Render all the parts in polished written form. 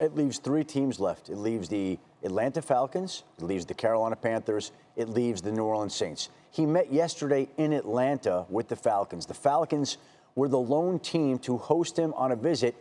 It leaves three teams left. It leaves the Atlanta Falcons, it leaves the Carolina Panthers, it leaves the New Orleans Saints. He met yesterday in Atlanta with the Falcons. The Falcons were the lone team to host him on a visit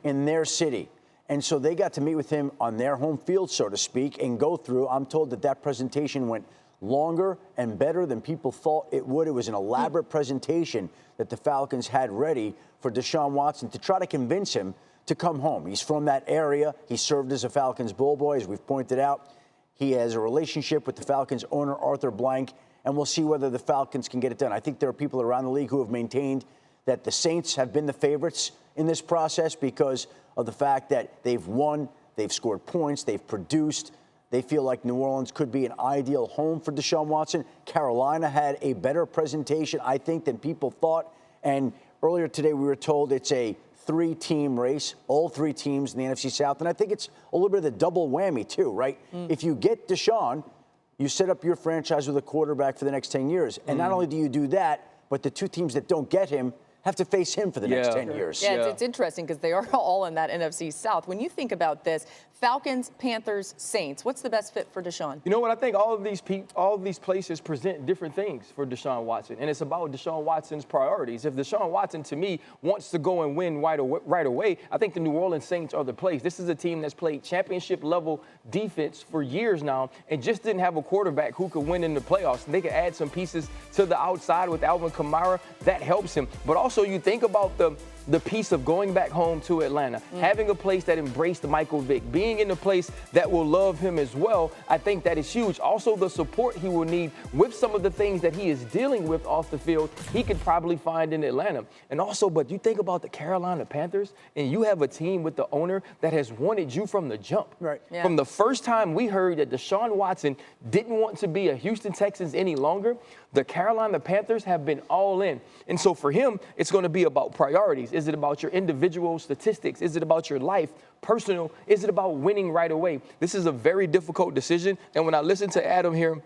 in their city. And so they got to meet with him on their home field, so to speak, and go through. I'm told that presentation went longer and better than people thought it would. It was an elaborate presentation that the Falcons had ready for Deshaun Watson to try to convince him to come home. He's from that area. He served as a Falcons bull boy, as we've pointed out. He has a relationship with the Falcons owner, Arthur Blank, and we'll see whether the Falcons can get it done. I think there are people around the league who have maintained that the Saints have been the favorites in this process because of the fact that they've won, they've scored points, they've produced. They feel like New Orleans could be an ideal home for Deshaun Watson. Carolina had a better presentation, I think, than people thought. And earlier today, we were told it's a three-team race, all three teams in the NFC South. And I think it's a little bit of the double whammy, too, right? If you get Deshaun, you set up your franchise with a quarterback for the next 10 years. And not only do you do that, but the two teams that don't get him have to face him for the next 10 years. Yeah, it's interesting because they are all in that NFC South. When you think about this, Falcons, Panthers, Saints, what's the best fit for Deshaun? You know what? I think all of these places present different things for Deshaun Watson, and it's about Deshaun Watson's priorities. If Deshaun Watson, to me, wants to go and win right away, I think the New Orleans Saints are the place. This is a team that's played championship-level defense for years now and just didn't have a quarterback who could win in the playoffs. And they could add some pieces to the outside with Alvin Kamara. That helps him. But also, you think about the piece of going back home to Atlanta, having a place that embraced Michael Vick, being in a place that will love him as well, I think that is huge. Also, the support he will need with some of the things that he is dealing with off the field, he could probably find in Atlanta. And also, but you think about the Carolina Panthers, and you have a team with the owner that has wanted you from the jump. Right. Yeah. From the first time we heard that Deshaun Watson didn't want to be a Houston Texans any longer, the Carolina Panthers have been all in. And so for him, it's going to be about priorities. Is it about your individual statistics? Is it about your life, personal? Is it about winning right away? This is a very difficult decision. And when I listen to Adam here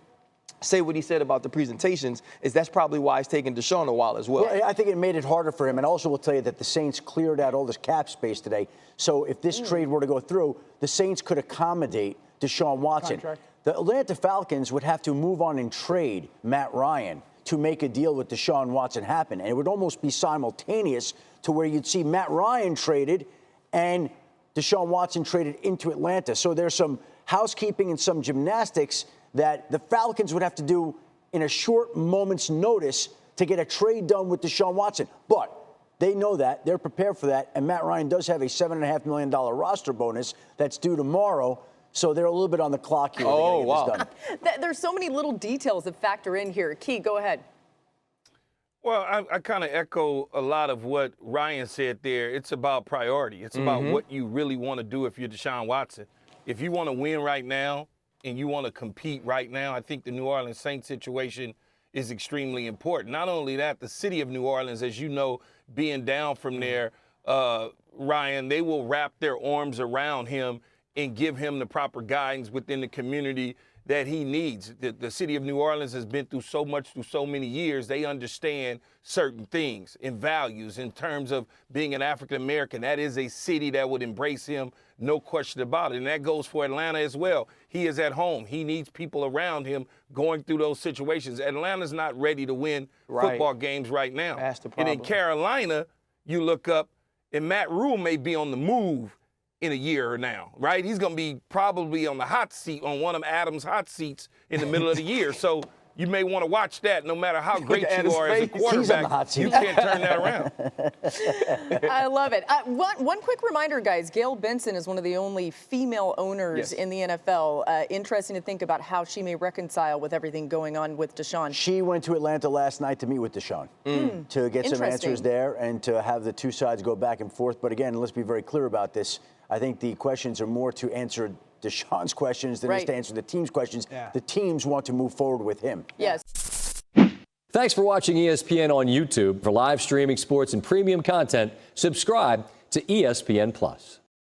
say what he said about the presentations, that's probably why it's taking Deshaun a while as well. Well, I think it made it harder for him. And also will tell you that the Saints cleared out all this cap space today. So if this trade were to go through, the Saints could accommodate Deshaun Watson. Contract. The Atlanta Falcons would have to move on and trade Matt Ryan to make a deal with Deshaun Watson happen. And it would almost be simultaneous to where you'd see Matt Ryan traded and Deshaun Watson traded into Atlanta. So there's some housekeeping and some gymnastics that the Falcons would have to do in a short moment's notice to get a trade done with Deshaun Watson. But they know that. They're prepared for that. And Matt Ryan does have a $7.5 million roster bonus that's due tomorrow. So they're a little bit on the clock here. Oh, wow. There's so many little details that factor in here. Key, go ahead. Well, I kind of echo a lot of what Ryan said there. It's about priority. It's about what you really want to do if you're Deshaun Watson. If you want to win right now and you want to compete right now, I think the New Orleans Saints situation is extremely important. Not only that, the city of New Orleans, as you know, being down from there, Ryan, they will wrap their arms around him and give him the proper guidance within the community that he needs. The city of New Orleans has been through so much through so many years. They understand certain things and values in terms of being an African-American. That is a city that would embrace him, no question about it. And that goes for Atlanta as well. He is at home. He needs people around him going through those situations. Atlanta's not ready to win football games right now. That's the And problem. in Carolina, you look up, and Matt Rule may be on the move in a year or now, right? He's going to be probably on the hot seat, on one of Adam's hot seats in the middle of the year. So you may want to watch that. No matter how great you are as a quarterback, you can't turn that around. I love it. One quick reminder, guys. Gail Benson is one of the only female owners in the NFL. Interesting to think about how she may reconcile with everything going on with Deshaun. She went to Atlanta last night to meet with Deshaun to get some answers there and to have the two sides go back and forth. But again, let's be very clear about this. I think the questions are more to answer Deshaun's questions than is to answer the team's questions. Yeah. The teams want to move forward with him. Yes. Thanks for watching ESPN on YouTube. For live streaming sports and premium content, subscribe to ESPN+.